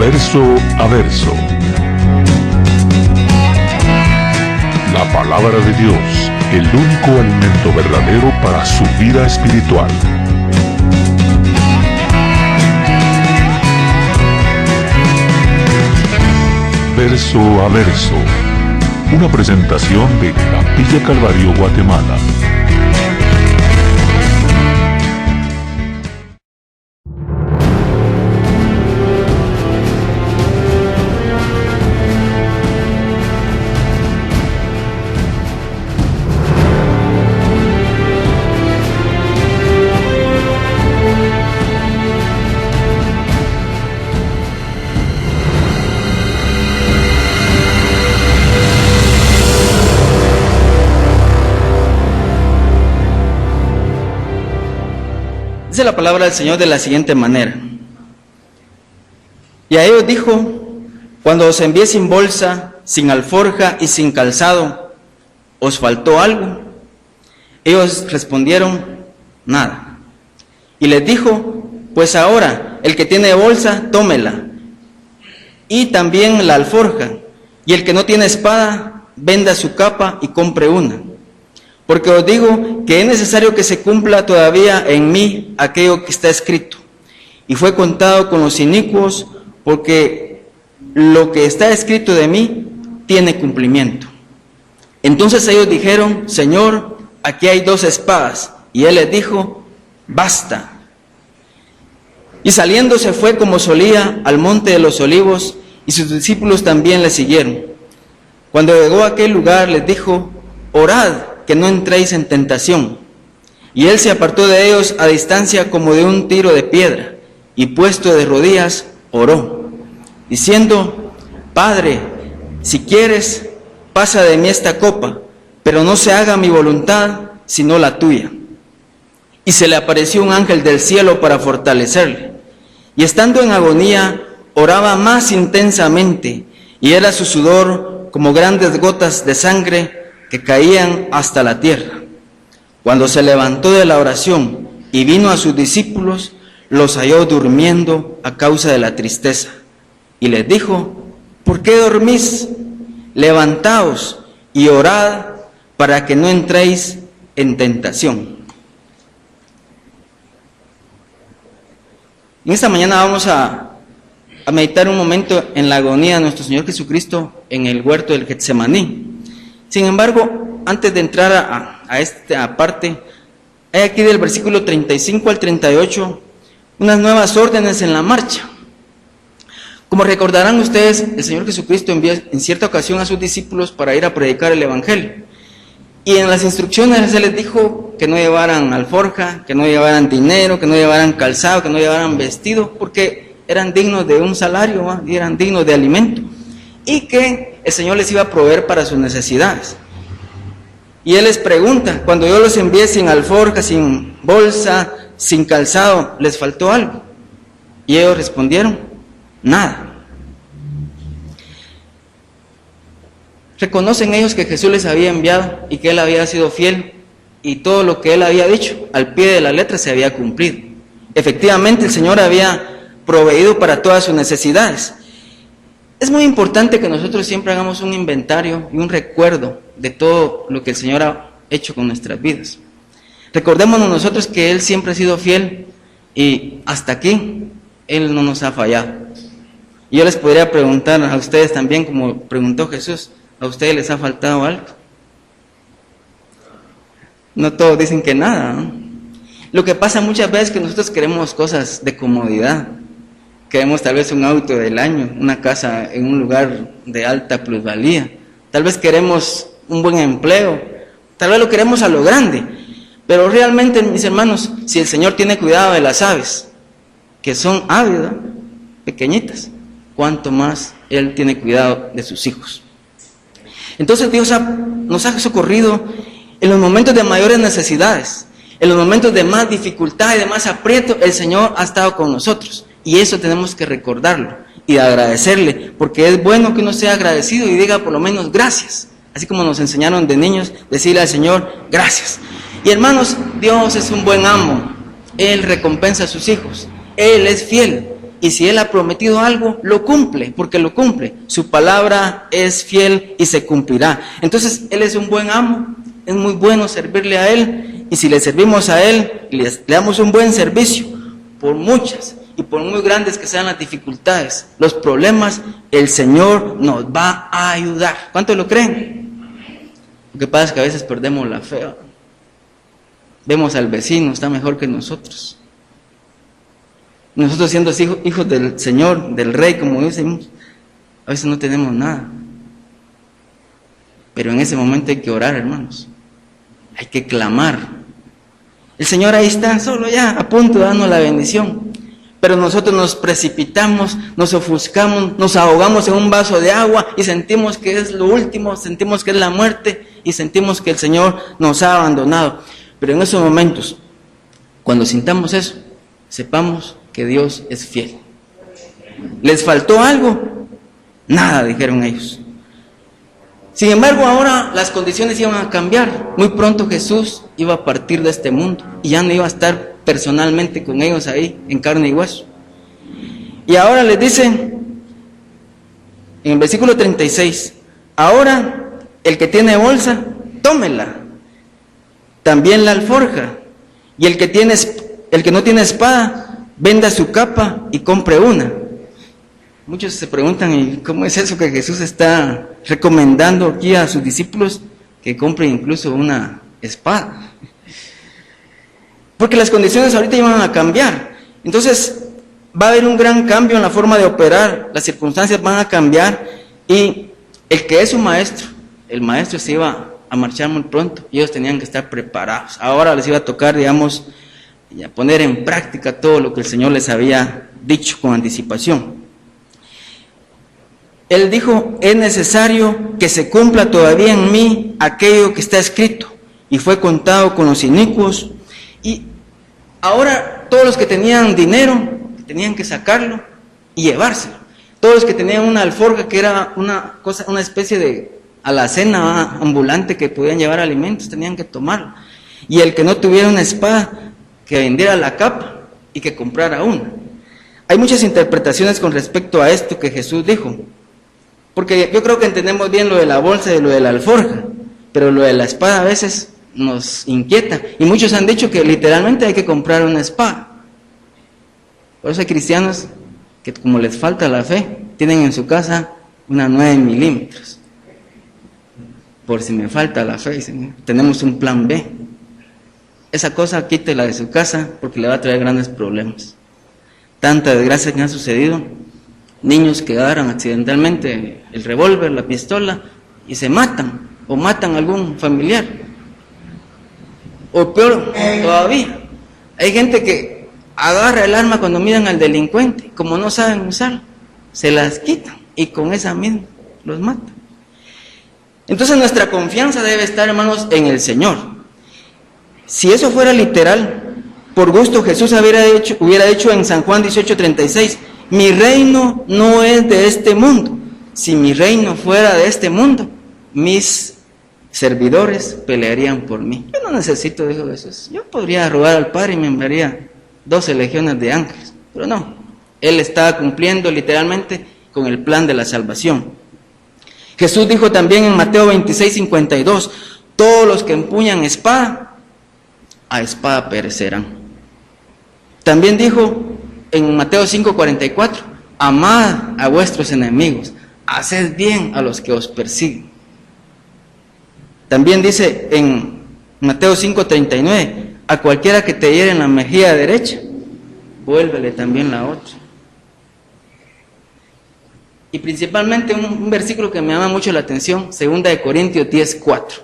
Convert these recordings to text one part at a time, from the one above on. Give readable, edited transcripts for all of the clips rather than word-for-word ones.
Verso a verso. La palabra de Dios, el único alimento verdadero para su vida espiritual. Verso a verso. Una presentación de Capilla Calvario, Guatemala. Dice la palabra del Señor de la siguiente manera: y a ellos dijo, cuando os envié sin bolsa, sin alforja y sin calzado, ¿os faltó algo? Ellos respondieron, nada. Y les dijo, pues ahora, el que tiene bolsa, tómela, y también la alforja, y el que no tiene espada, venda su capa y compre una. Porque os digo que es necesario que se cumpla todavía en mí aquello que está escrito. Y fue contado con los inicuos, porque lo que está escrito de mí tiene cumplimiento. Entonces ellos dijeron, Señor, aquí hay 2 espadas. Y él les dijo, basta. Y saliendo se fue como solía al monte de los olivos, y sus discípulos también le siguieron. Cuando llegó a aquel lugar les dijo, orad, que no entréis en tentación. Y él se apartó de ellos a distancia como de un tiro de piedra, y puesto de rodillas, oró, diciendo, Padre, si quieres, pasa de mí esta copa, pero no se haga mi voluntad, sino la tuya. Y se le apareció un ángel del cielo para fortalecerle. Y estando en agonía, oraba más intensamente, y era su sudor como grandes gotas de sangre que caían hasta la tierra. Cuando se levantó de la oración y vino a sus discípulos, los halló durmiendo a causa de la tristeza. Y les dijo, ¿por qué dormís? Levantaos y orad para que no entréis en tentación. En esta mañana vamos a meditar un momento en la agonía de nuestro Señor Jesucristo en el huerto del Getsemaní. Sin embargo, antes de entrar a esta parte, hay aquí del versículo 35 al 38 unas nuevas órdenes en la marcha. Como recordarán ustedes, el Señor Jesucristo envió en cierta ocasión a sus discípulos para ir a predicar el Evangelio. Y en las instrucciones Él les dijo que no llevaran alforja, que no llevaran dinero, que no llevaran calzado, que no llevaran vestido, porque eran dignos de un salario, y eran dignos de alimento. Y que el Señor les iba a proveer para sus necesidades. Y Él les pregunta, cuando yo los envié sin alforja, sin bolsa, sin calzado, ¿les faltó algo? Y ellos respondieron, nada. Reconocen ellos que Jesús les había enviado y que Él había sido fiel, y todo lo que Él había dicho, al pie de la letra, se había cumplido. Efectivamente, el Señor había proveído para todas sus necesidades. Es muy importante que nosotros siempre hagamos un inventario y un recuerdo de todo lo que el Señor ha hecho con nuestras vidas. Recordémonos nosotros que Él siempre ha sido fiel y hasta aquí Él no nos ha fallado. Y yo les podría preguntar a ustedes también, como preguntó Jesús, ¿a ustedes les ha faltado algo? No todos dicen que nada, ¿no? Lo que pasa muchas veces es que nosotros queremos cosas de comodidad. Queremos tal vez un auto del año, una casa en un lugar de alta plusvalía. Tal vez queremos un buen empleo, tal vez lo queremos a lo grande. Pero realmente, mis hermanos, si el Señor tiene cuidado de las aves, que son aves, ¿no?, pequeñitas, cuánto más Él tiene cuidado de sus hijos. Entonces Dios nos ha socorrido en los momentos de mayores necesidades, en los momentos de más dificultad y de más aprieto. El Señor ha estado con nosotros. Y eso tenemos que recordarlo y agradecerle, porque es bueno que uno sea agradecido y diga por lo menos gracias. Así como nos enseñaron de niños, decirle al Señor gracias. Y hermanos, Dios es un buen amo. Él recompensa a sus hijos. Él es fiel y si Él ha prometido algo, lo cumple, porque lo cumple. Su palabra es fiel y se cumplirá. Entonces, Él es un buen amo, es muy bueno servirle a Él, y si le servimos a Él, le damos un buen servicio, por muchas y por muy grandes que sean las dificultades, los problemas, el Señor nos va a ayudar. ¿Cuántos lo creen? Lo que pasa es que a veces perdemos la fe. Vemos al vecino, está mejor que nosotros. Nosotros siendo hijos del Señor, del Rey, como decimos, a veces no tenemos nada. Pero en ese momento hay que orar, hermanos. Hay que clamar. El Señor ahí está, solo ya, a punto de darnos la bendición. Pero nosotros nos precipitamos, nos ofuscamos, nos ahogamos en un vaso de agua y sentimos que es lo último, sentimos que es la muerte y sentimos que el Señor nos ha abandonado. Pero en esos momentos, cuando sintamos eso, sepamos que Dios es fiel. ¿Les faltó algo? Nada, dijeron ellos. Sin embargo, ahora las condiciones iban a cambiar. Muy pronto Jesús iba a partir de este mundo y ya no iba a estar personalmente con ellos ahí, en carne y hueso. Y ahora les dice, en el versículo 36, ahora el que tiene bolsa, tómela, también la alforja, y el que no tiene espada, venda su capa y compre una. Muchos se preguntan, ¿y cómo es eso que Jesús está recomendando aquí a sus discípulos que compren incluso una espada? Porque las condiciones ahorita iban a cambiar. Entonces va a haber un gran cambio en la forma de operar, las circunstancias van a cambiar y el que es su maestro, el maestro se iba a marchar muy pronto y ellos tenían que estar preparados. Ahora les iba a tocar, digamos, a poner en práctica todo lo que el Señor les había dicho con anticipación. Él dijo, es necesario que se cumpla todavía en mí aquello que está escrito, y fue contado con los inicuos. Y ahora todos los que tenían dinero, tenían que sacarlo y llevárselo. Todos los que tenían una alforja, que era una especie de alacena ambulante que podían llevar alimentos, tenían que tomarlo. Y el que no tuviera una espada, que vendiera la capa y que comprara una. Hay muchas interpretaciones con respecto a esto que Jesús dijo, porque yo creo que entendemos bien lo de la bolsa y lo de la alforja, pero lo de la espada a veces nos inquieta, y muchos han dicho que literalmente hay que comprar una espada. Por eso hay cristianos que, como les falta la fe, tienen en su casa una 9 milímetros. Por si me falta la fe, tenemos un plan B. Esa cosa quítela de su casa porque le va a traer grandes problemas. Tanta desgracia que ha sucedido, niños que agarran accidentalmente el revólver, la pistola y se matan, o matan a algún familiar. O peor todavía, hay gente que agarra el arma cuando miran al delincuente, como no saben usarla, se las quitan y con esa misma los matan. Entonces nuestra confianza debe estar, hermanos, en el Señor. Si eso fuera literal, por gusto Jesús hubiera dicho en San Juan 18:36, mi reino no es de este mundo. Si mi reino fuera de este mundo, mis servidores pelearían por mí. Yo no necesito, dijo Jesús. Yo podría rogar al Padre y me enviaría 12 legiones de ángeles, pero no. Él estaba cumpliendo literalmente con el plan de la salvación. Jesús dijo también en Mateo 26:52, todos los que empuñan espada, a espada perecerán. También dijo en Mateo 5:44, amad a vuestros enemigos, haced bien a los que os persiguen. También dice en Mateo 5:39, a cualquiera que te hiere en la mejilla derecha, vuélvele también la otra. Y principalmente un versículo que me llama mucho la atención, 2 Corintios 10:4.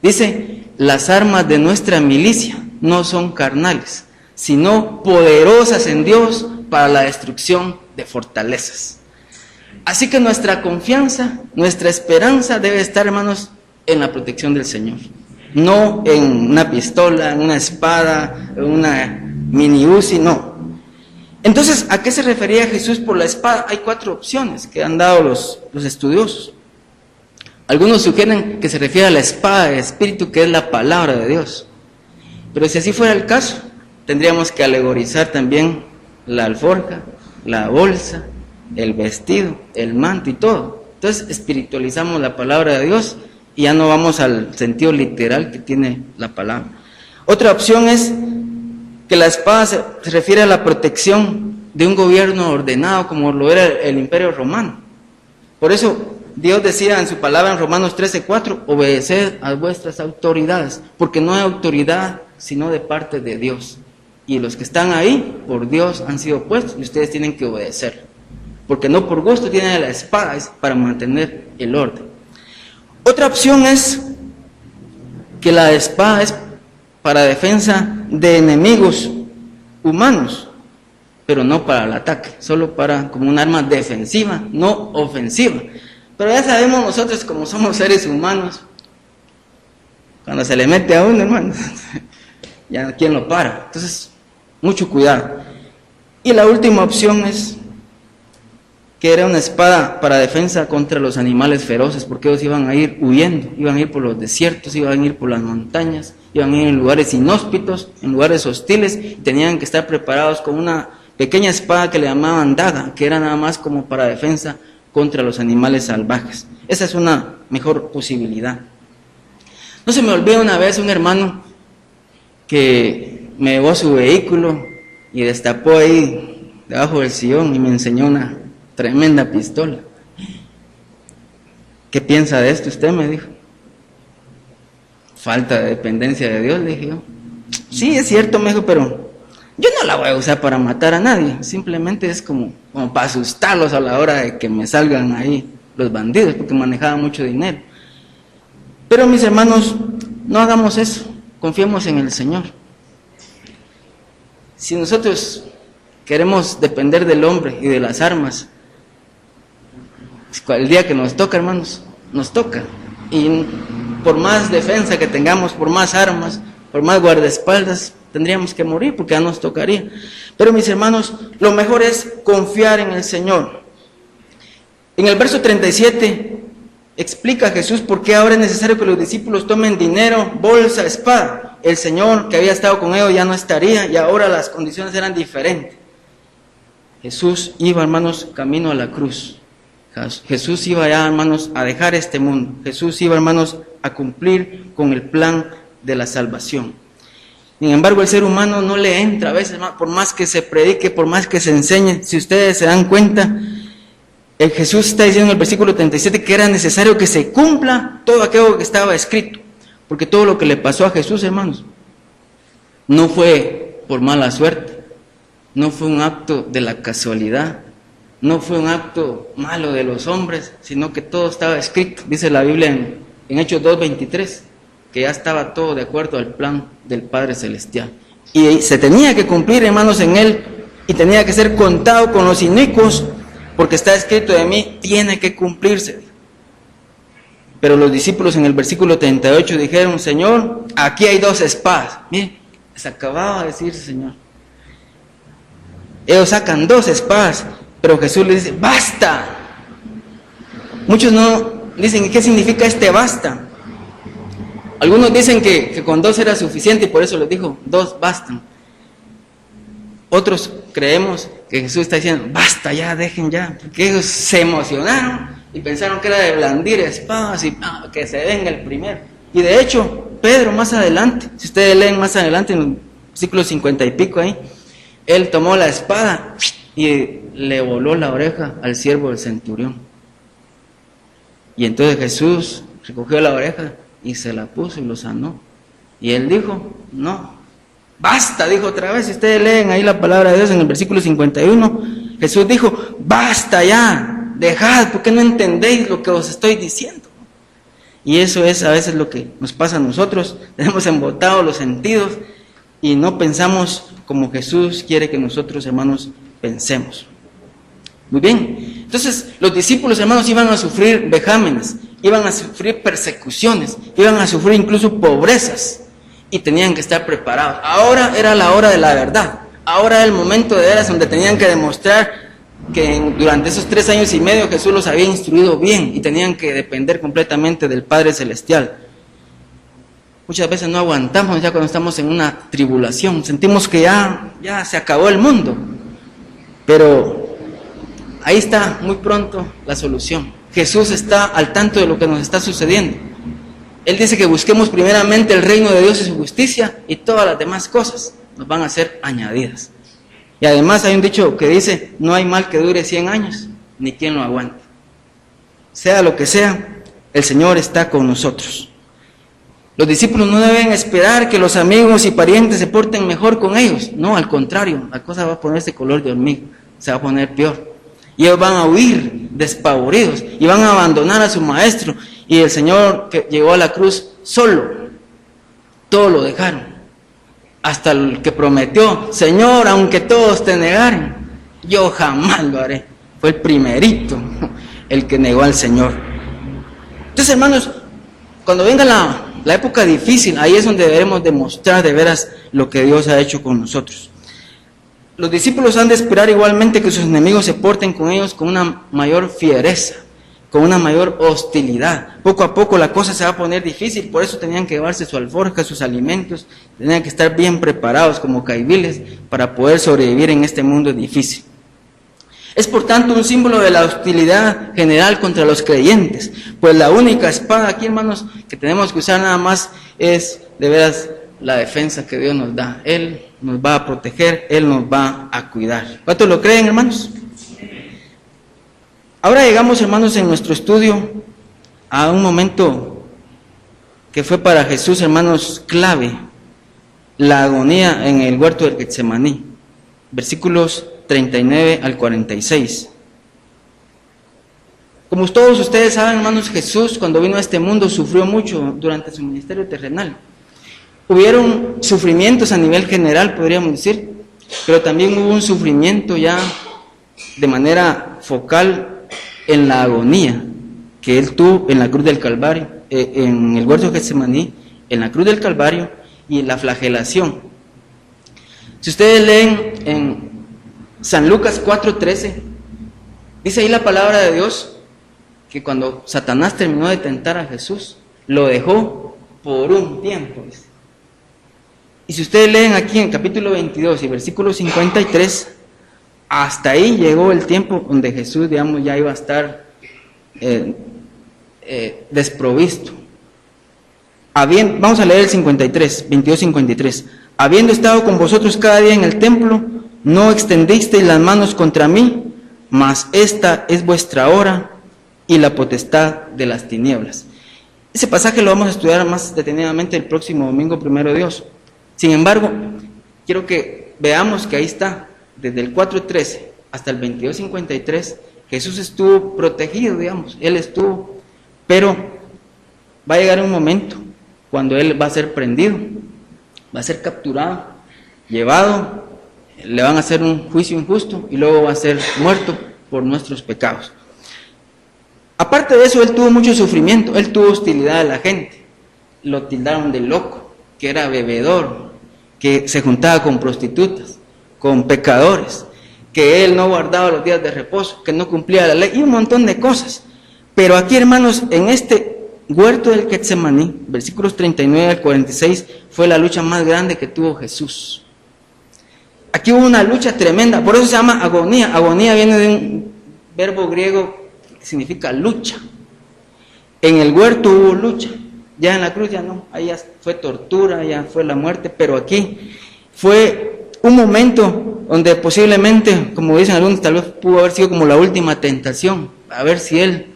Dice, las armas de nuestra milicia no son carnales, sino poderosas en Dios para la destrucción de fortalezas. Así que nuestra confianza, nuestra esperanza debe estar, hermanos, en la protección del Señor. No en una pistola, en una espada, en una mini Uzi, no. Entonces, ¿a qué se refería Jesús por la espada? Hay 4 opciones que han dado los estudiosos. Algunos sugieren que se refiere a la espada del Espíritu, que es la palabra de Dios. Pero si así fuera el caso, tendríamos que alegorizar también la alforja la bolsa, el vestido, el manto y todo. Entonces espiritualizamos la palabra de Dios y ya no vamos al sentido literal que tiene la palabra. Otra opción es que la espada se refiere a la protección de un gobierno ordenado como lo era el Imperio Romano. Por eso Dios decía en su palabra en Romanos 13:4, obedeced a vuestras autoridades, porque no hay autoridad sino de parte de Dios. Y los que están ahí, por Dios han sido puestos y ustedes tienen que obedecer. Porque no por gusto tienen la espada, es para mantener el orden. Otra opción es que la espada es para defensa de enemigos humanos, pero no para el ataque, solo para como un arma defensiva, no ofensiva. Pero ya sabemos nosotros, como somos seres humanos, cuando se le mete a uno, hermano, ya quién lo para. Entonces, mucho cuidado. Y la última opción es que era una espada para defensa contra los animales feroces, porque ellos iban a ir huyendo, iban a ir por los desiertos, iban a ir por las montañas, iban a ir en lugares inhóspitos, en lugares hostiles, y tenían que estar preparados con una pequeña espada que le llamaban daga, que era nada más como para defensa contra los animales salvajes. Esa es una mejor posibilidad. No se me olvida una vez un hermano que me llevó su vehículo y destapó ahí debajo del sillón y me enseñó una tremenda pistola. ¿Qué piensa de esto usted?, me dijo. Falta de dependencia de Dios, le dije yo. Sí, es cierto, me dijo, pero yo no la voy a usar para matar a nadie, simplemente es como para asustarlos a la hora de que me salgan ahí los bandidos, porque manejaba mucho dinero. Pero mis hermanos, no hagamos eso, confiemos en el Señor. Si nosotros queremos depender del hombre y de las armas, el día que nos toca, hermanos, nos toca. Y por más defensa que tengamos, por más armas, por más guardaespaldas, tendríamos que morir porque ya nos tocaría. Pero mis hermanos, lo mejor es confiar en el Señor. En el verso 37 explica Jesús por qué ahora es necesario que los discípulos tomen dinero, bolsa, espada. El Señor que había estado con ellos ya no estaría y ahora las condiciones eran diferentes. Jesús iba, hermanos, camino a la cruz. Jesús iba ya, hermanos, a dejar este mundo. Jesús iba, hermanos, a cumplir con el plan de la salvación. Sin embargo, el ser humano no le entra a veces, por más que se predique, por más que se enseñe. Si ustedes se dan cuenta, Jesús está diciendo en el versículo 37 que era necesario que se cumpla todo aquello que estaba escrito. Porque todo lo que le pasó a Jesús, hermanos, no fue por mala suerte, no fue un acto de la casualidad, no fue un acto malo de los hombres, sino que todo estaba escrito. Dice la Biblia en Hechos 2:23, que ya estaba todo de acuerdo al plan del Padre Celestial. Y se tenía que cumplir, hermanos, en Él, y tenía que ser contado con los inicuos, porque está escrito de mí, tiene que cumplirse. Pero los discípulos en el versículo 38 dijeron, Señor, aquí hay 2 espadas. Miren, se acababa de decir, Señor. Ellos sacan 2 espadas, pero Jesús les dice, ¡basta! Muchos no dicen, ¿qué significa este basta? Algunos dicen que con 2 era suficiente y por eso les dijo, 2 bastan. Otros creemos que Jesús está diciendo, basta ya, dejen ya, porque ellos se emocionaron y pensaron que era de blandir espadas y que se venga el primero. Y de hecho, Pedro más adelante, si ustedes leen más adelante en el versículo 50 y pico ahí, él tomó la espada y le voló la oreja al siervo del centurión. Y entonces Jesús recogió la oreja y se la puso y lo sanó. Y él dijo, no, basta, dijo otra vez. Si ustedes leen ahí la palabra de Dios en el versículo 51, Jesús dijo, basta ya, dejad, ¿por qué no entendéis lo que os estoy diciendo? Y eso es a veces lo que nos pasa a nosotros. Tenemos embotados los sentidos y no pensamos como Jesús quiere que nosotros, hermanos, pensemos. Muy bien, entonces los discípulos, hermanos, iban a sufrir vejámenes, iban a sufrir persecuciones, iban a sufrir incluso pobrezas y tenían que estar preparados. Ahora era la hora de la verdad, ahora era el momento de veras donde tenían que demostrar que durante esos 3 años y medio Jesús los había instruido bien y tenían que depender completamente del Padre Celestial. Muchas veces no aguantamos ya cuando estamos en una tribulación, sentimos que ya se acabó el mundo, pero ahí está muy pronto la solución. Jesús está al tanto de lo que nos está sucediendo. Él dice que busquemos primeramente el reino de Dios y su justicia, y todas las demás cosas nos van a ser añadidas. Y además hay un dicho que dice, no hay mal que dure 100 años, ni quien lo aguante. Sea lo que sea, el Señor está con nosotros. Los discípulos no deben esperar que los amigos y parientes se porten mejor con ellos. No, al contrario, la cosa va a ponerse color de hormiga, se va a poner peor. Y ellos van a huir despavoridos y van a abandonar a su maestro. Y el Señor que llegó a la cruz solo, todo lo dejaron. Hasta el que prometió, Señor, aunque todos te negaren, yo jamás lo haré. Fue el primerito el que negó al Señor. Entonces, hermanos, cuando venga la época difícil, ahí es donde debemos demostrar de veras lo que Dios ha hecho con nosotros. Los discípulos han de esperar igualmente que sus enemigos se porten con ellos con una mayor fiereza, con una mayor hostilidad. Poco a poco la cosa se va a poner difícil, por eso tenían que llevarse su alforja, sus alimentos, tenían que estar bien preparados como caibiles para poder sobrevivir en este mundo difícil. Es por tanto un símbolo de la hostilidad general contra los creyentes, pues la única espada aquí, hermanos, que tenemos que usar nada más es de veras la defensa que Dios nos da. Él nos va a proteger, Él nos va a cuidar. ¿Cuántos lo creen, hermanos? Ahora llegamos, hermanos, en nuestro estudio a un momento que fue para Jesús, hermanos, clave, la agonía en el huerto del Getsemaní, versículos 39 al 46. Como todos ustedes saben, hermanos, Jesús cuando vino a este mundo sufrió mucho durante su ministerio terrenal. Hubieron sufrimientos a nivel general, podríamos decir, pero también hubo un sufrimiento ya de manera focal en la agonía que Él tuvo en la cruz del Calvario, en el huerto de Getsemaní, en la cruz del Calvario y en la flagelación. Si ustedes leen en San Lucas 4:13, dice ahí la palabra de Dios que cuando Satanás terminó de tentar a Jesús, lo dejó por un tiempo, dice. Y si ustedes leen aquí en capítulo 22 y versículo 53, hasta ahí llegó el tiempo donde Jesús, digamos, ya iba a estar desprovisto. Vamos a leer el 53, 22-53. Habiendo estado con vosotros cada día en el templo, no extendisteis las manos contra mí, mas esta es vuestra hora y la potestad de las tinieblas. Ese pasaje lo vamos a estudiar más detenidamente el próximo domingo, primero Dios. Sin embargo, quiero que veamos que ahí está, desde el 4:13 hasta el 22:53, Jesús estuvo protegido, digamos, Él estuvo, pero va a llegar un momento cuando Él va a ser prendido, va a ser capturado, llevado, le van a hacer un juicio injusto y luego va a ser muerto por nuestros pecados. Aparte de eso, Él tuvo mucho sufrimiento, Él tuvo hostilidad de la gente, lo tildaron de loco, que era bebedor, que se juntaba con prostitutas, con pecadores, que Él no guardaba los días de reposo, que no cumplía la ley y un montón de cosas. Pero aquí, hermanos, en este huerto del Getsemaní, versículos 39 al 46, fue la lucha más grande que tuvo Jesús. Aquí hubo una lucha tremenda, por eso se llama agonía. Agonía viene de un verbo griego que significa lucha. En el huerto hubo lucha, ya en la cruz ya no, ahí ya fue tortura, ya fue la muerte, pero aquí fue un momento donde posiblemente, como dicen algunos, tal vez pudo haber sido como la última tentación, a ver si Él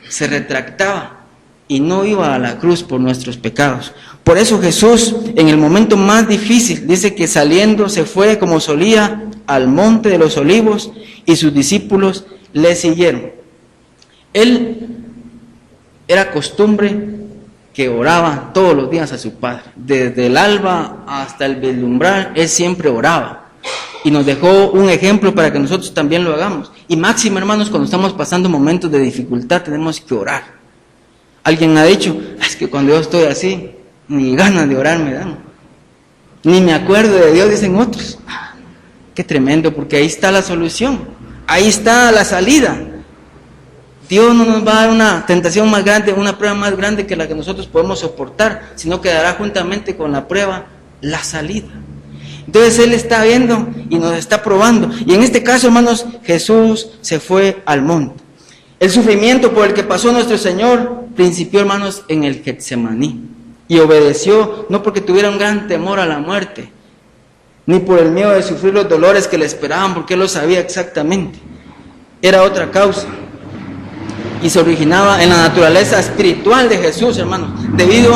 se retractaba y no iba a la cruz por nuestros pecados. Por eso Jesús, en el momento más difícil, dice que saliendo se fue como solía al monte de los olivos y sus discípulos le siguieron. Él era costumbre que oraba todos los días a su Padre, desde el alba hasta el vislumbrar, Él siempre oraba y nos dejó un ejemplo para que nosotros también lo hagamos. Y máximo, hermanos, cuando estamos pasando momentos de dificultad tenemos que orar. Alguien ha dicho, es que cuando yo estoy así, ni ganas de orar me dan, ni me acuerdo de Dios, dicen otros. Qué tremendo, porque ahí está la solución, ahí está la salida. Dios no nos va a dar una tentación más grande, una prueba más grande que la que nosotros podemos soportar, sino que dará juntamente con la prueba la salida. Entonces Él está viendo y nos está probando. Y en este caso, hermanos, Jesús se fue al monte. El sufrimiento por el que pasó nuestro Señor principió, hermanos, en el Getsemaní. Y obedeció, no porque tuviera un gran temor a la muerte, ni por el miedo de sufrir los dolores que le esperaban, porque Él lo sabía exactamente. Era otra causa. Y se originaba en la naturaleza espiritual de Jesús, hermanos, debido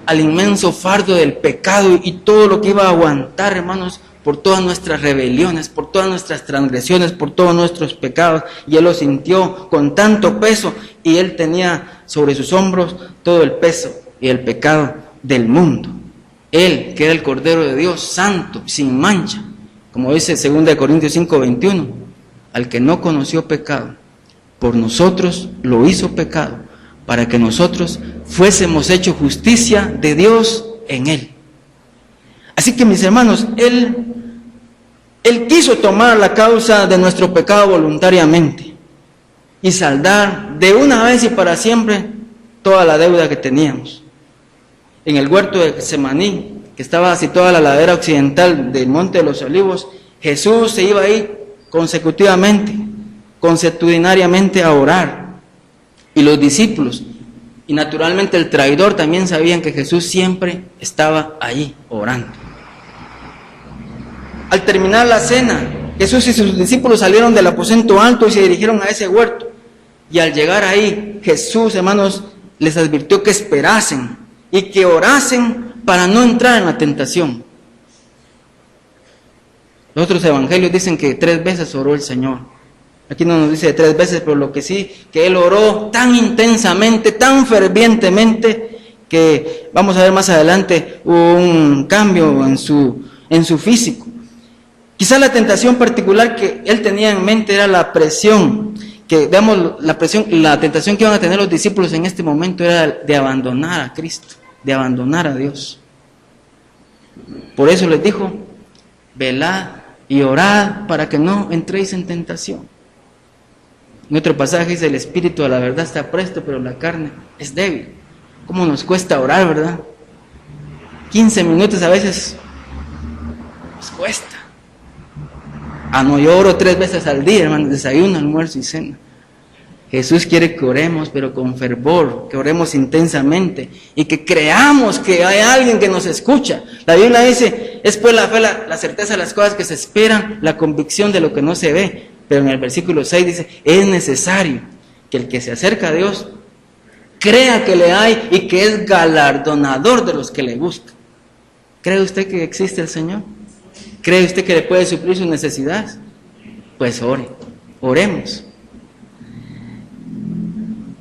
al inmenso fardo del pecado y todo lo que iba a aguantar, hermanos, por todas nuestras rebeliones, por todas nuestras transgresiones, por todos nuestros pecados. Y Él lo sintió con tanto peso, y Él tenía sobre sus hombros todo el peso y el pecado del mundo. Él, que era el Cordero de Dios, santo, sin mancha, como dice 2 Corintios 5:21, al que no conoció pecado, por nosotros lo hizo pecado, para que nosotros fuésemos hechos justicia de Dios en Él. Así que, mis hermanos, Él quiso tomar la causa de nuestro pecado voluntariamente y saldar de una vez y para siempre toda la deuda que teníamos. En el huerto de Getsemaní, que estaba situada a la ladera occidental del Monte de los Olivos, Jesús se iba ahí consecutivamente, consuetudinariamente a orar. Y los discípulos, y naturalmente el traidor, también sabían que Jesús siempre estaba ahí orando. Al terminar la cena, Jesús y sus discípulos salieron del aposento alto y se dirigieron a ese huerto. Y al llegar ahí, Jesús, hermanos, les advirtió que esperasen y que orasen para no entrar en la tentación. Los otros evangelios dicen que 3 veces oró el Señor. Aquí no nos dice 3 veces, pero lo que sí, que Él oró tan intensamente, tan fervientemente, que vamos a ver más adelante un cambio en su físico. Quizás la tentación particular que Él tenía en mente era la presión, que veamos la tentación que iban a tener los discípulos en este momento era de abandonar a Cristo, de abandonar a Dios. Por eso les dijo, velad y orad para que no entréis en tentación. En otro pasaje dice, el espíritu a la verdad está presto, pero la carne es débil. ¿Cómo nos cuesta orar, verdad? 15 minutos a veces nos cuesta. No, yo oro 3 veces al día, hermano, desayuno, almuerzo y cena. Jesús quiere que oremos, pero con fervor, que oremos intensamente y que creamos que hay alguien que nos escucha. La Biblia dice, es pues la fe, la certeza de las cosas que se esperan, la convicción de lo que no se ve. Pero en el versículo 6 dice, es necesario que el que se acerca a Dios crea que le hay y que es galardonador de los que le buscan. ¿Cree usted que existe el Señor? ¿Cree usted que le puede suplir sus necesidades? Pues oremos.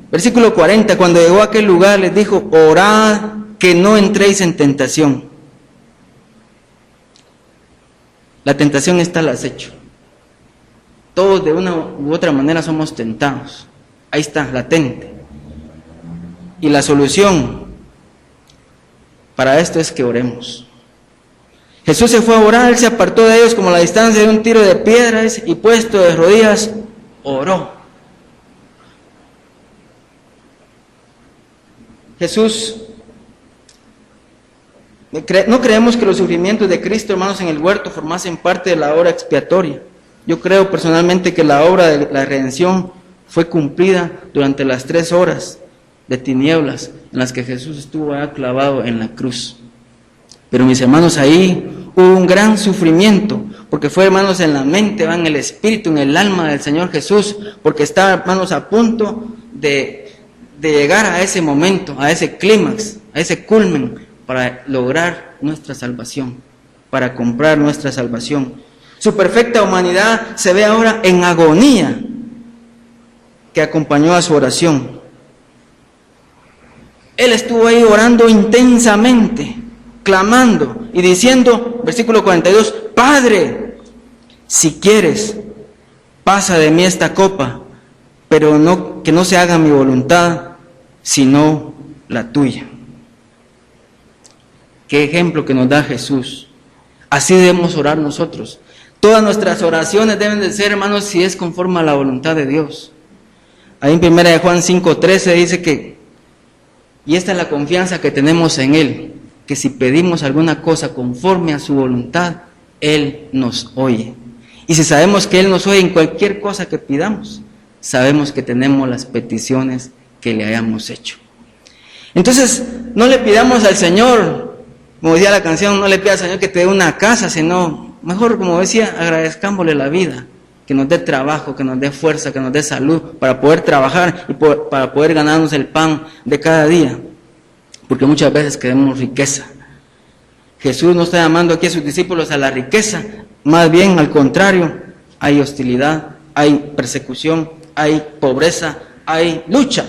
Versículo 40, cuando llegó a aquel lugar les dijo, orad que no entréis en tentación. La tentación está al acecho. Todos de una u otra manera somos tentados. Ahí está, latente. Y la solución para esto es que oremos. Jesús se fue a orar, Él se apartó de ellos como a la distancia de un tiro de piedras y puesto de rodillas, oró. Jesús, no creemos que los sufrimientos de Cristo, hermanos, en el huerto formasen parte de la obra expiatoria. Yo creo personalmente que la obra de la redención fue cumplida durante las 3 horas de tinieblas en las que Jesús estuvo clavado en la cruz. Pero mis hermanos, ahí hubo un gran sufrimiento, porque fue, hermanos, en la mente, en el espíritu, en el alma del Señor Jesús, porque estaba, hermanos, a punto de llegar a ese momento, a ese clímax, a ese culmen, para lograr nuestra salvación, para comprar nuestra salvación. Su perfecta humanidad se ve ahora en agonía que acompañó a su oración. Él estuvo ahí orando intensamente, clamando y diciendo, versículo 42, Padre, si quieres, pasa de mí esta copa, pero que no se haga mi voluntad, sino la tuya. Qué ejemplo que nos da Jesús. Así debemos orar nosotros. Todas nuestras oraciones deben de ser, hermanos, si es conforme a la voluntad de Dios. Ahí en 1 Juan 5:13 dice que, y esta es la confianza que tenemos en Él, que si pedimos alguna cosa conforme a su voluntad, Él nos oye. Y si sabemos que Él nos oye en cualquier cosa que pidamos, sabemos que tenemos las peticiones que le hayamos hecho. Entonces, no le pidamos al Señor, como decía la canción, no le pidas al Señor que te dé una casa, sino, mejor, como decía, agradezcámosle la vida, que nos dé trabajo, que nos dé fuerza, que nos dé salud, para poder trabajar y para poder ganarnos el pan de cada día, porque muchas veces queremos riqueza. Jesús no está llamando aquí a sus discípulos a la riqueza, más bien al contrario, hay hostilidad, hay persecución, hay pobreza, hay lucha.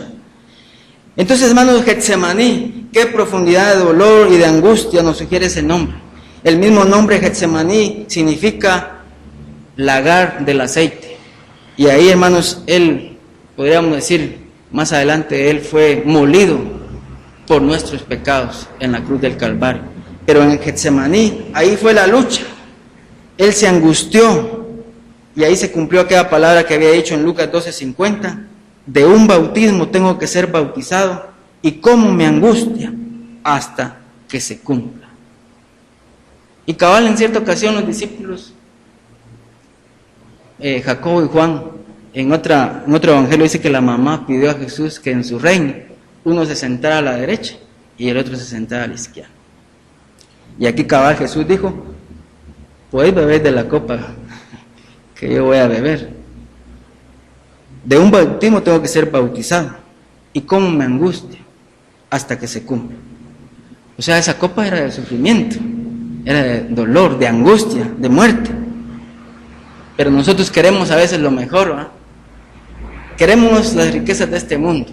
Entonces, hermanos, Getsemaní, qué profundidad de dolor y de angustia nos sugiere ese nombre. El mismo nombre Getsemaní significa lagar del aceite. Y ahí, hermanos, Él, podríamos decir, más adelante, Él fue molido por nuestros pecados en la cruz del Calvario. Pero en Getsemaní, ahí fue la lucha. Él se angustió y ahí se cumplió aquella palabra que había dicho en Lucas 12:50. De un bautismo tengo que ser bautizado, y cómo me angustia hasta que se cumpla. Y cabal, en cierta ocasión los discípulos, Jacobo y Juan, en otro evangelio dice que la mamá pidió a Jesús que en su reino uno se sentara a la derecha y el otro se sentara a la izquierda. Y aquí cabal Jesús dijo, podéis beber de la copa que yo voy a beber. De un bautismo tengo que ser bautizado, y cómo me angustia hasta que se cumpla. O sea, esa copa era de sufrimiento, era de dolor, de angustia, de muerte. Pero nosotros queremos a veces lo mejor, ¿verdad? Queremos las riquezas de este mundo.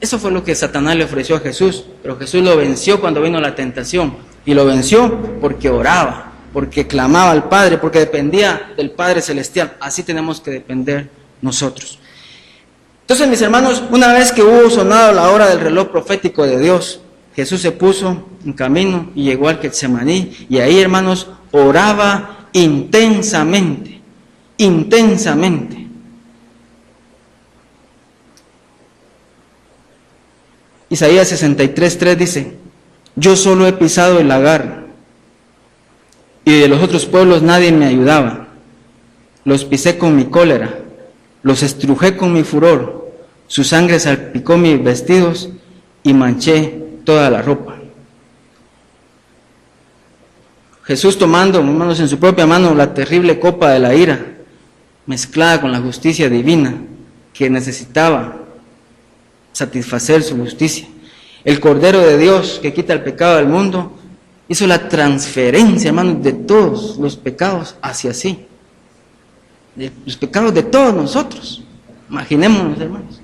Eso fue lo que Satanás le ofreció a Jesús, pero Jesús lo venció cuando vino la tentación, y lo venció porque oraba, porque clamaba al Padre, porque dependía del Padre Celestial. Así tenemos que depender nosotros. Entonces, mis hermanos, una vez que hubo sonado la hora del reloj profético de Dios, Jesús se puso en camino y llegó al Getsemaní, y ahí, hermanos, oraba intensamente, intensamente. Isaías 63:3 dice, yo solo he pisado el lagar, y de los otros pueblos nadie me ayudaba. Los pisé con mi cólera, los estrujé con mi furor, su sangre salpicó mis vestidos y manché toda la ropa. Jesús tomando, hermanos, en su propia mano la terrible copa de la ira, mezclada con la justicia divina, que necesitaba satisfacer su justicia. El Cordero de Dios, que quita el pecado del mundo, hizo la transferencia, hermanos, de todos los pecados hacia sí. De los pecados de todos nosotros. Imaginémonos, hermanos.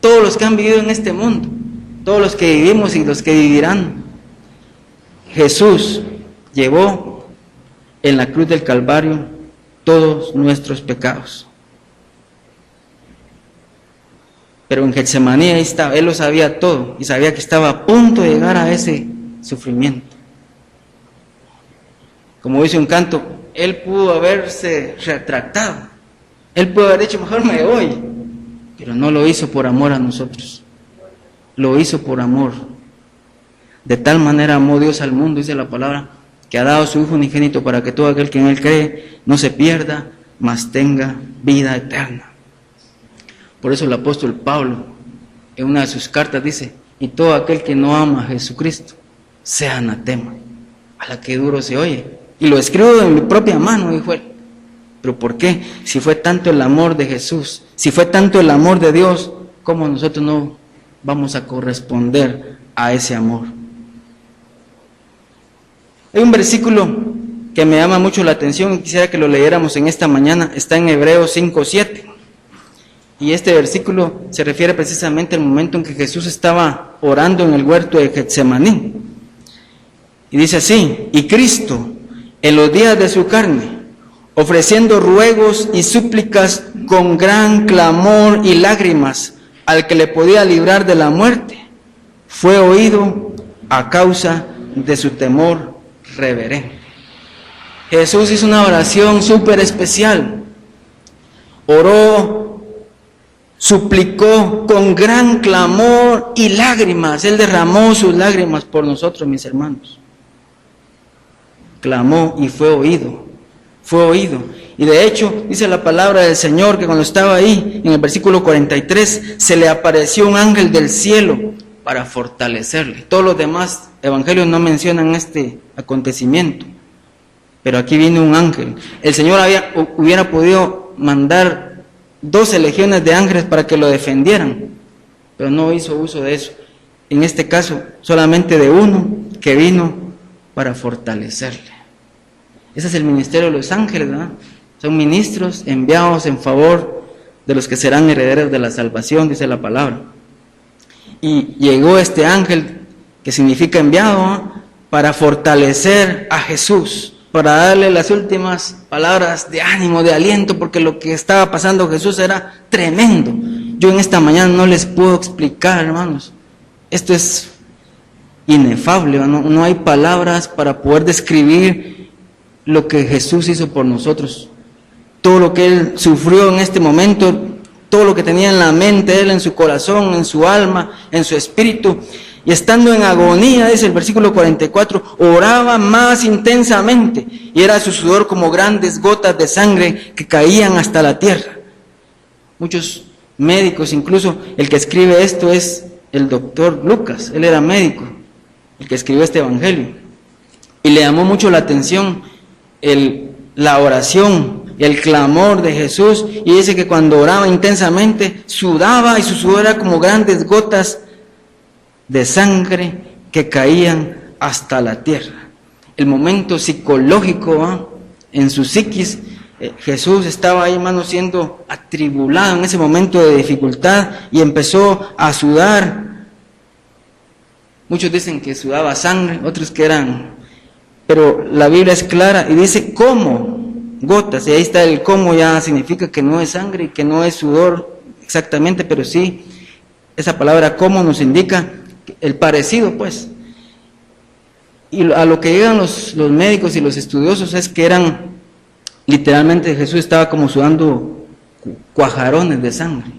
Todos los que han vivido en este mundo, todos los que vivimos y los que vivirán. Jesús llevó en la cruz del Calvario todos nuestros pecados. Pero en Getsemaní ahí estaba, Él lo sabía todo y sabía que estaba a punto de llegar a ese sufrimiento. Como dice un canto, Él pudo haberse retractado, Él pudo haber dicho, mejor me voy, pero no lo hizo por amor a nosotros, lo hizo por amor. De tal manera amó Dios al mundo, dice la palabra, que ha dado a su Hijo unigénito para que todo aquel que en Él cree no se pierda, mas tenga vida eterna. Por eso el apóstol Pablo, en una de sus cartas dice, y todo aquel que no ama a Jesucristo, sea anatema. A la que duro se oye. Y lo escribo de mi propia mano, dijo él. ¿Pero por qué? Si fue tanto el amor de Jesús, si fue tanto el amor de Dios, ¿cómo nosotros no vamos a corresponder a ese amor? Hay un versículo que me llama mucho la atención y quisiera que lo leyéramos en esta mañana. Está en Hebreos 5:7. Y este versículo se refiere precisamente al momento en que Jesús estaba orando en el huerto de Getsemaní. Y dice así, y Cristo, en los días de su carne, ofreciendo ruegos y súplicas con gran clamor y lágrimas al que le podía librar de la muerte, fue oído a causa de su temor reverente. Jesús hizo una oración súper especial. Oró, suplicó con gran clamor y lágrimas. Él derramó sus lágrimas por nosotros, mis hermanos. Clamó y fue oído. fue oído. Y de hecho, dice la palabra del Señor que cuando estaba ahí, en el versículo 43, se le apareció un ángel del cielo para fortalecerle. Todos los demás evangelios no mencionan este acontecimiento, pero aquí viene un ángel. El Señor hubiera podido mandar 12 legiones de ángeles para que lo defendieran, pero no hizo uso de eso. En este caso, solamente de uno que vino para fortalecerle. Ese es el ministerio de los ángeles, ¿verdad? Son ministros enviados en favor de los que serán herederos de la salvación, dice la palabra. Y llegó este ángel, que significa enviado, ¿no?, para fortalecer a Jesús, para darle las últimas palabras de ánimo, de aliento, porque lo que estaba pasando Jesús era tremendo. Yo en esta mañana no les puedo explicar, hermanos. Esto es inefable, no hay palabras para poder describir lo que Jesús hizo por nosotros. Todo lo que Él sufrió en este momento, todo lo que tenía en la mente Él, en su corazón, en su alma, en su espíritu. Y estando en agonía, dice el versículo 44, oraba más intensamente, y era su sudor como grandes gotas de sangre que caían hasta la tierra. Muchos médicos, incluso el que escribe esto es el doctor Lucas, él era médico, el que escribió este evangelio. Y le llamó mucho la atención la oración, el clamor de Jesús, y dice que cuando oraba intensamente, sudaba, y su sudor era como grandes gotas de sangre que caían hasta la tierra. El momento psicológico, en su psiquis, Jesús estaba ahí, hermano, siendo atribulado en ese momento de dificultad, y empezó a sudar. Muchos dicen que sudaba sangre, otros que pero la Biblia es clara y dice como gotas, y ahí está el como, ya significa que no es sangre y que no es sudor exactamente, pero sí, esa palabra como nos indica el parecido, pues. Y a lo que llegan los médicos y los estudiosos es que literalmente Jesús estaba como sudando cuajarones de sangre.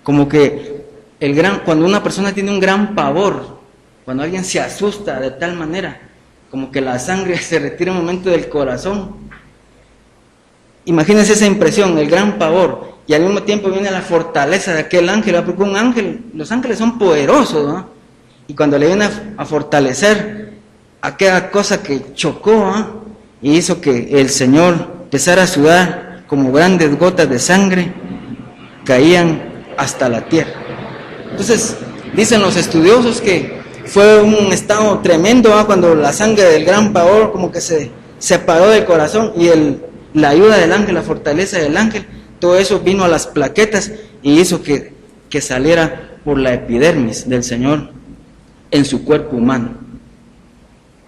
Como que cuando una persona tiene un gran pavor, cuando alguien se asusta de tal manera, como que la sangre se retira un momento del corazón. Imagínense esa impresión, el gran pavor, y al mismo tiempo viene la fortaleza de aquel ángel, porque los ángeles son poderosos, ¿no? Y cuando le viene a fortalecer aquella cosa que chocó, ¿no?, y hizo que el Señor empezara a sudar como grandes gotas de sangre, caían hasta la tierra. Entonces, dicen los estudiosos que fue un estado tremendo, ¿no?, cuando la sangre del gran pavor como que se separó del corazón, y la ayuda del ángel, la fortaleza del ángel, todo eso vino a las plaquetas y hizo que saliera por la epidermis del Señor en su cuerpo humano.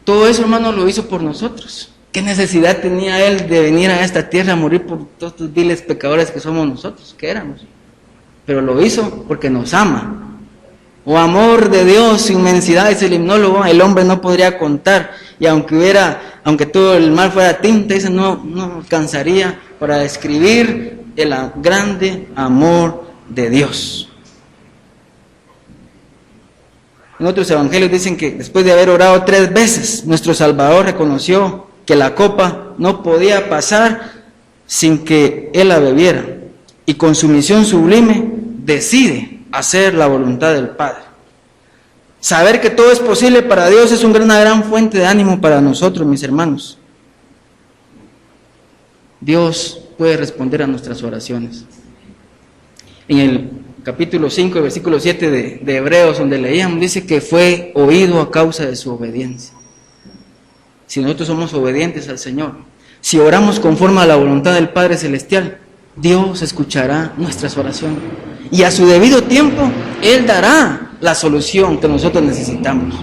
Todo eso, hermano, lo hizo por nosotros. ¿Qué necesidad tenía Él de venir a esta tierra a morir por todos estos viles pecadores que somos nosotros, que éramos? Pero lo hizo porque nos ama. Oh, amor de Dios, su inmensidad, es el himnólogo, el hombre no podría contar, y aunque todo el mal fuera tinta, dice, no alcanzaría para describir el grande amor de Dios. En otros evangelios dicen que después de haber orado 3 veces, nuestro Salvador reconoció que la copa no podía pasar sin que Él la bebiera, y con su misión sublime decide hacer la voluntad del Padre. Saber que todo es posible para Dios es una gran fuente de ánimo para nosotros, mis hermanos. Dios puede responder a nuestras oraciones. En el capítulo 5, versículo 7 de Hebreos, donde leíamos, dice que fue oído a causa de su obediencia. Si nosotros somos obedientes al Señor, si oramos conforme a la voluntad del Padre Celestial, Dios escuchará nuestras oraciones, y a su debido tiempo Él dará la solución que nosotros necesitamos.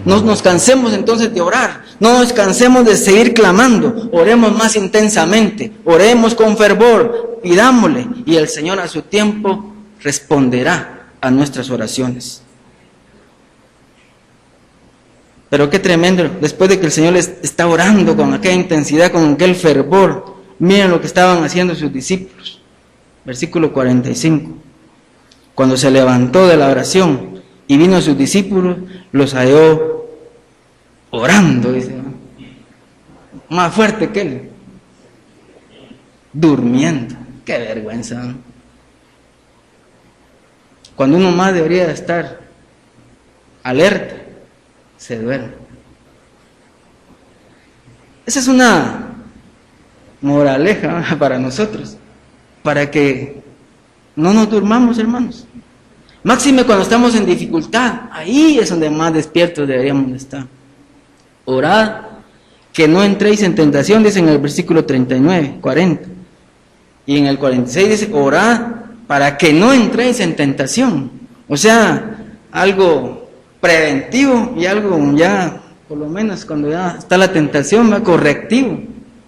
No nos cansemos entonces de orar, no nos cansemos de seguir clamando, oremos más intensamente, oremos con fervor, pidámosle, y el Señor a su tiempo responderá a nuestras oraciones. Pero qué tremendo, después de que el Señor les está orando con aquella intensidad, con aquel fervor, miren lo que estaban haciendo sus discípulos. Versículo 45. Cuando se levantó de la oración y vino a sus discípulos, los halló orando, dice. más fuerte que él, durmiendo. Qué vergüenza, ¿no? Cuando uno más debería estar alerta, se duerme. Esa es una moraleja para nosotros, para que no nos durmamos, hermanos. Máxime cuando estamos en dificultad, ahí es donde más despiertos deberíamos de estar. Orad que no entréis en tentación, dice en el versículo 39, 40. Y en el 46 dice, orad para que no entréis en tentación. O sea, algo preventivo y algo ya, por lo menos cuando ya está la tentación, va correctivo.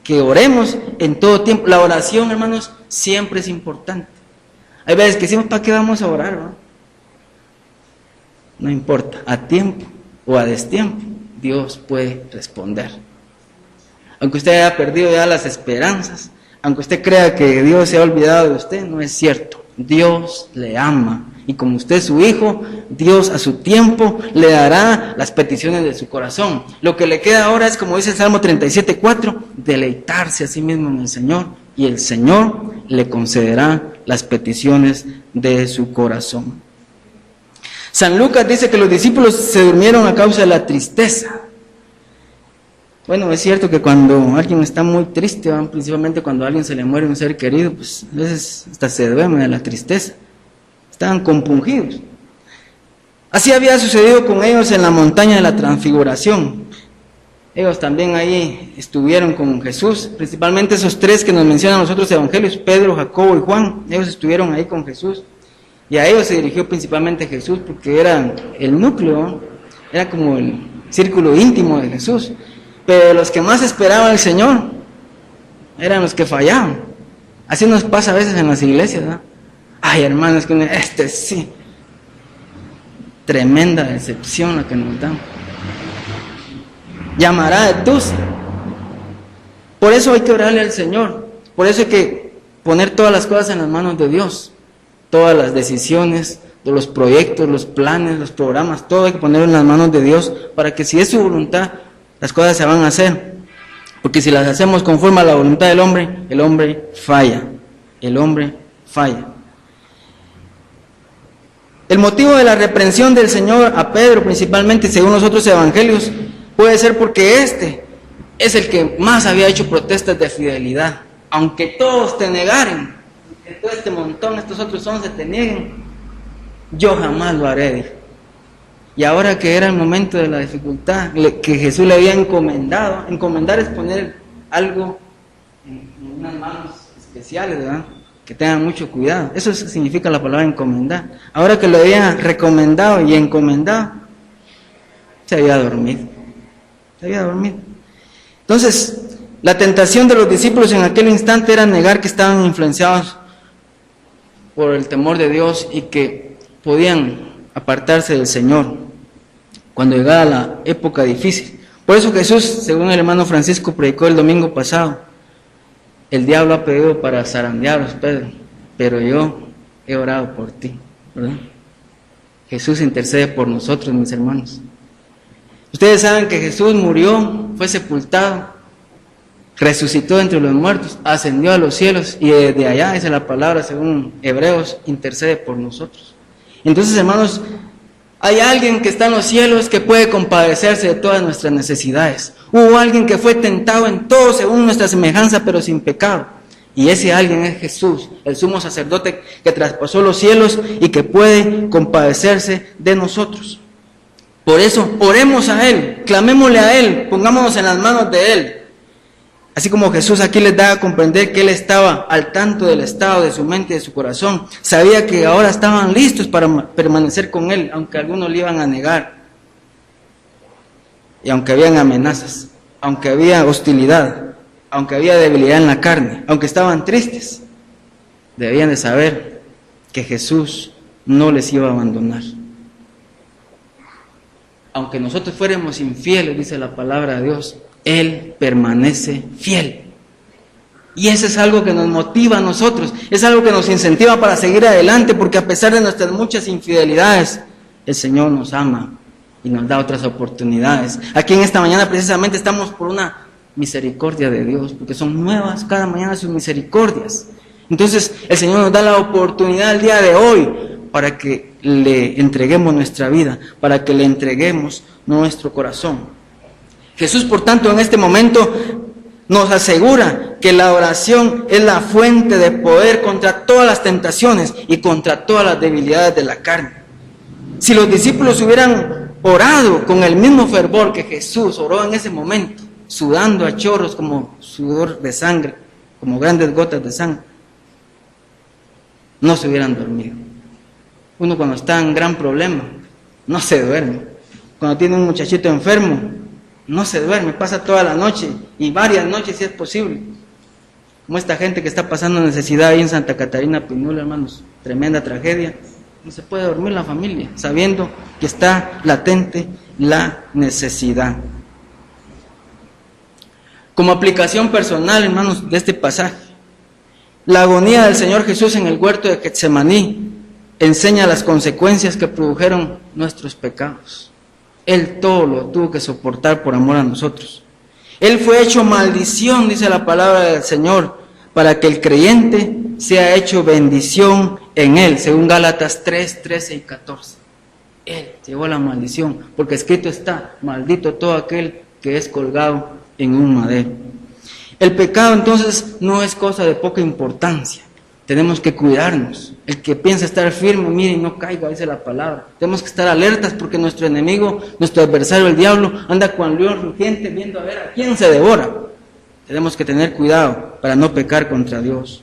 Que oremos en todo tiempo. La oración, hermanos, siempre es importante. Hay veces que decimos, ¿para qué vamos a orar? No importa, a tiempo o a destiempo, Dios puede responder. Aunque usted haya perdido ya las esperanzas, aunque usted crea que Dios se ha olvidado de usted, no es cierto. Dios le ama. Y como usted es su hijo, Dios a su tiempo le dará las peticiones de su corazón. Lo que le queda ahora es, como dice el Salmo 37:4, deleitarse a sí mismo en el Señor, y el Señor le concederá las peticiones de su corazón. San Lucas dice que los discípulos se durmieron a causa de la tristeza. Bueno, es cierto que cuando alguien está muy triste, principalmente cuando a alguien se le muere un ser querido, pues a veces hasta se duerme de la tristeza. Estaban compungidos. Así había sucedido con ellos en la montaña de la Transfiguración. Ellos también ahí estuvieron con Jesús, principalmente esos tres que nos mencionan los otros evangelios, Pedro, Jacobo y Juan. Ellos estuvieron ahí con Jesús. Y a ellos se dirigió principalmente Jesús porque era el núcleo, era como el círculo íntimo de Jesús. Pero los que más esperaban al Señor eran los que fallaban. Así nos pasa a veces en las iglesias, ¿no? Ay, hermanos, que sí, tremenda decepción la que nos dan. Llamará de tus. Por eso hay que orarle al Señor. Por eso hay que poner todas las cosas en las manos de Dios. Todas las decisiones, de los proyectos, los planes, los programas, todo hay que ponerlo en las manos de Dios para que si es su voluntad, las cosas se van a hacer. Porque si las hacemos conforme a la voluntad del hombre, el hombre falla. El hombre falla. El motivo de la reprensión del Señor a Pedro, principalmente según los otros evangelios, puede ser porque este es el que más había hecho protestas de fidelidad. Aunque todos te negaren, que todo este montón, estos otros 11 te nieguen, yo jamás lo haré, dijo. Y ahora que era el momento de la dificultad, que Jesús le había encomendado, encomendar es poner algo en unas manos especiales, ¿verdad? Que tengan mucho cuidado. Eso significa la palabra encomendar. Ahora que lo había recomendado y encomendado, se había dormido. Se había dormido. Entonces, la tentación de los discípulos en aquel instante era negar que estaban influenciados por el temor de Dios y que podían apartarse del Señor cuando llegara la época difícil. Por eso Jesús, según el hermano Francisco predicó el domingo pasado, el diablo ha pedido para zarandearos, Pedro, pero yo he orado por ti, ¿verdad? Jesús intercede por nosotros, mis hermanos. Ustedes saben que Jesús murió, fue sepultado, resucitó entre los muertos, ascendió a los cielos y desde allá, dice la palabra según Hebreos, intercede por nosotros. Entonces, hermanos, hay alguien que está en los cielos que puede compadecerse de todas nuestras necesidades. Hubo alguien que fue tentado en todo según nuestra semejanza, pero sin pecado. Y ese alguien es Jesús, el sumo sacerdote que traspasó los cielos y que puede compadecerse de nosotros. Por eso, oremos a Él, clamémosle a Él, pongámonos en las manos de Él. Así como Jesús aquí les da a comprender que Él estaba al tanto del estado de su mente y de su corazón. Sabía que ahora estaban listos para permanecer con Él, aunque algunos le iban a negar. Y aunque habían amenazas, aunque había hostilidad, aunque había debilidad en la carne, aunque estaban tristes, debían de saber que Jesús no les iba a abandonar. Aunque nosotros fuéramos infieles, dice la palabra de Dios, Él permanece fiel. Y eso es algo que nos motiva a nosotros, es algo que nos incentiva para seguir adelante, porque a pesar de nuestras muchas infidelidades, el Señor nos ama y nos da otras oportunidades. Aquí en esta mañana precisamente estamos por una misericordia de Dios, porque son nuevas cada mañana sus misericordias. Entonces el Señor nos da la oportunidad el día de hoy para que le entreguemos nuestra vida, para que le entreguemos nuestro corazón. Jesús, por tanto, en este momento nos asegura que la oración es la fuente de poder contra todas las tentaciones y contra todas las debilidades de la carne. Si los discípulos hubieran orado con el mismo fervor que Jesús oró en ese momento, sudando a chorros como sudor de sangre, como grandes gotas de sangre, no se hubieran dormido. Uno cuando está en gran problema, no se duerme. Cuando tiene un muchachito enfermo, no se duerme, pasa toda la noche y varias noches si es posible. Como esta gente que está pasando necesidad ahí en Santa Catarina Pinula, hermanos, tremenda tragedia. No se puede dormir la familia, sabiendo que está latente la necesidad. Como aplicación personal, hermanos, de este pasaje, la agonía del Señor Jesús en el huerto de Getsemaní enseña las consecuencias que produjeron nuestros pecados. Él todo lo tuvo que soportar por amor a nosotros. Él fue hecho maldición, dice la palabra del Señor, para que el creyente sea hecho bendición en Él, según Gálatas 3, 13 y 14. Él llevó la maldición, porque escrito está, maldito todo aquel que es colgado en un madero. El pecado entonces no es cosa de poca importancia. Tenemos que cuidarnos. El que piensa estar firme, mire y no caiga, dice la palabra. Tenemos que estar alertas porque nuestro enemigo, nuestro adversario, el diablo, anda cual león rugiente viendo a ver a quién se devora. Tenemos que tener cuidado para no pecar contra Dios.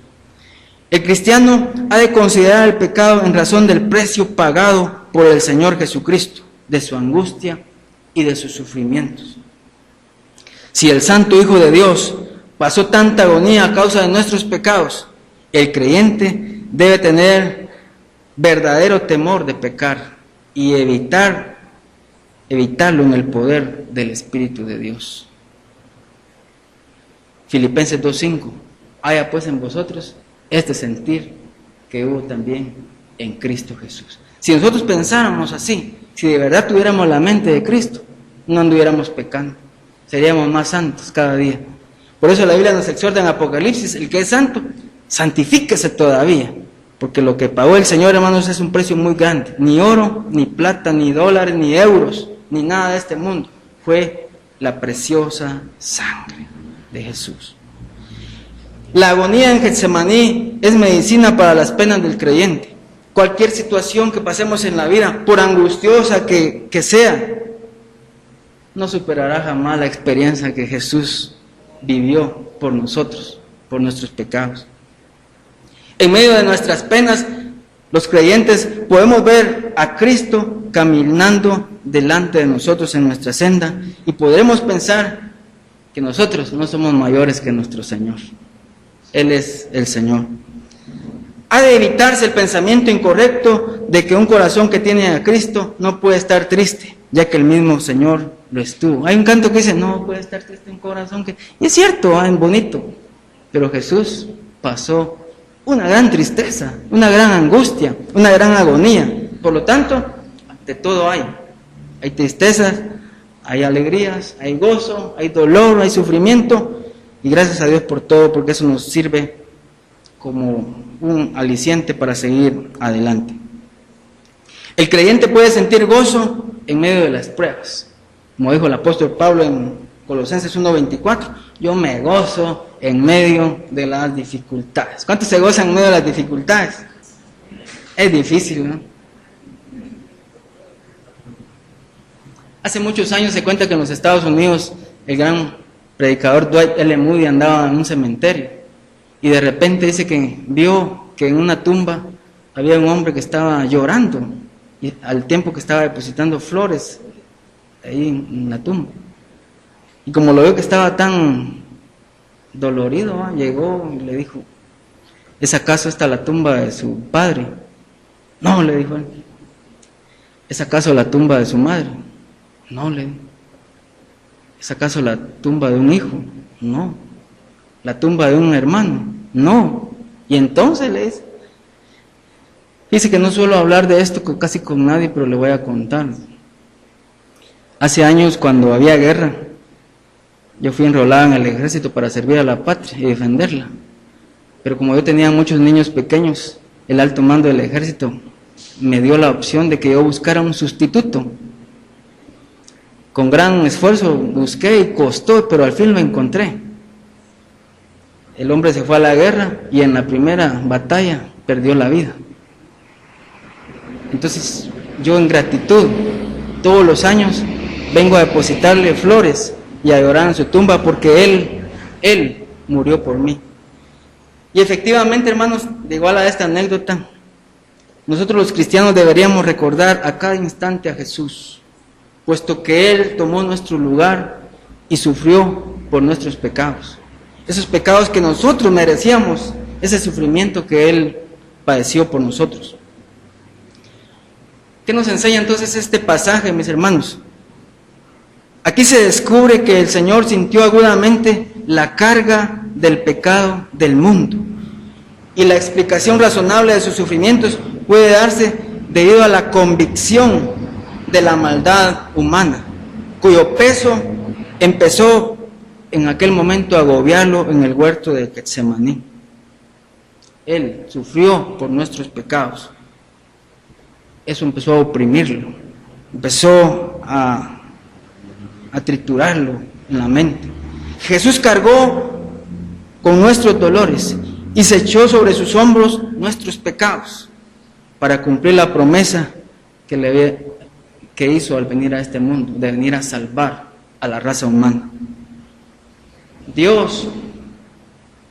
El cristiano ha de considerar el pecado en razón del precio pagado por el Señor Jesucristo, de su angustia y de sus sufrimientos. Si el Santo Hijo de Dios pasó tanta agonía a causa de nuestros pecados, el creyente debe tener verdadero temor de pecar y evitarlo en el poder del Espíritu de Dios. Filipenses 2:5, haya pues en vosotros este sentir que hubo también en Cristo Jesús. Si nosotros pensáramos así, si de verdad tuviéramos la mente de Cristo, no anduviéramos pecando, seríamos más santos cada día. Por eso la Biblia nos exhorta en Apocalipsis, el que es santo, santifíquese todavía, porque lo que pagó el Señor, hermanos, es un precio muy grande. Ni oro, ni plata, ni dólares, ni euros, ni nada de este mundo. Fue la preciosa sangre de Jesús. La agonía en Getsemaní es medicina para las penas del creyente. Cualquier situación que pasemos en la vida, por angustiosa que sea, no superará jamás la experiencia que Jesús vivió por nosotros, por nuestros pecados. En medio de nuestras penas, los creyentes podemos ver a Cristo caminando delante de nosotros en nuestra senda y podremos pensar que nosotros no somos mayores que nuestro Señor. Él es el Señor. Ha de evitarse el pensamiento incorrecto de que un corazón que tiene a Cristo no puede estar triste, ya que el mismo Señor lo estuvo. Hay un canto que dice, no puede estar triste un corazón que... Y es cierto, es bonito, pero Jesús pasó una gran tristeza, una gran angustia, una gran agonía. Por lo tanto, ante todo hay tristezas, hay alegrías, hay gozo, hay dolor, hay sufrimiento, y gracias a Dios por todo, porque eso nos sirve como un aliciente para seguir adelante. El creyente puede sentir gozo en medio de las pruebas, como dijo el apóstol Pablo en Colosenses 1:24, yo me gozo en medio de las dificultades. ¿Cuántos se gozan en medio de las dificultades? Es difícil, ¿no? Hace muchos años se cuenta que en los Estados Unidos el gran predicador Dwight L. Moody andaba en un cementerio y de repente dice que vio que en una tumba había un hombre que estaba llorando y al tiempo que estaba depositando flores ahí en la tumba. Y como lo vio que estaba tan dolorido, llegó y le dijo, ¿es acaso esta la tumba de su padre? No, le dijo él. ¿Es acaso la tumba de su madre? No, le dijo. ¿Es acaso la tumba de un hijo? No. ¿La tumba de un hermano? No. Y entonces le dice que no suelo hablar de esto casi con nadie, pero le voy a contar. Hace años, cuando había guerra, Yo fui enrolado en el ejército para servir a la patria y defenderla. Pero como yo tenía muchos niños pequeños, el alto mando del ejército me dio la opción de que yo buscara un sustituto. Con gran esfuerzo busqué y costó, pero al fin lo encontré. El hombre se fue a la guerra y en la primera batalla perdió la vida. Entonces yo en gratitud todos los años vengo a depositarle flores y a llorar en su tumba porque él murió por mí. Y efectivamente, hermanos, de igual a esta anécdota, nosotros los cristianos deberíamos recordar a cada instante a Jesús, puesto que Él tomó nuestro lugar y sufrió por nuestros pecados. Esos pecados que nosotros merecíamos, ese sufrimiento que Él padeció por nosotros. ¿Qué nos enseña entonces este pasaje, mis hermanos? Aquí se descubre que el Señor sintió agudamente la carga del pecado del mundo. Y la explicación razonable de sus sufrimientos puede darse debido a la convicción de la maldad humana, cuyo peso empezó en aquel momento a agobiarlo en el huerto de Getsemaní. Él sufrió por nuestros pecados. Eso empezó a oprimirlo, empezó a triturarlo en la mente. Jesús cargó con nuestros dolores y se echó sobre sus hombros nuestros pecados para cumplir la promesa que hizo al venir a este mundo, de venir a salvar a la raza humana. Dios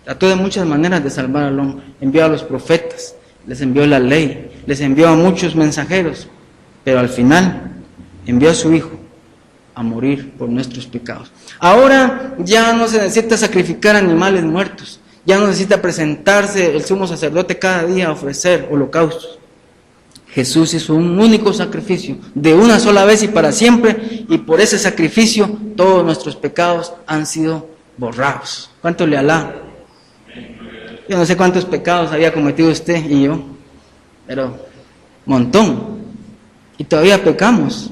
trató de muchas maneras de salvar al hombre. Envió a los profetas, les envió la ley, les envió a muchos mensajeros, pero al final envió a su Hijo a morir por nuestros pecados. Ahora ya no se necesita sacrificar animales muertos, ya no necesita presentarse el sumo sacerdote cada día a ofrecer holocaustos. Jesús hizo un único sacrificio, de una sola vez y para siempre, y por ese sacrificio todos nuestros pecados han sido borrados. ¿Cuánto le alá? Yo no sé cuántos pecados había cometido usted y yo, pero montón. Y todavía pecamos,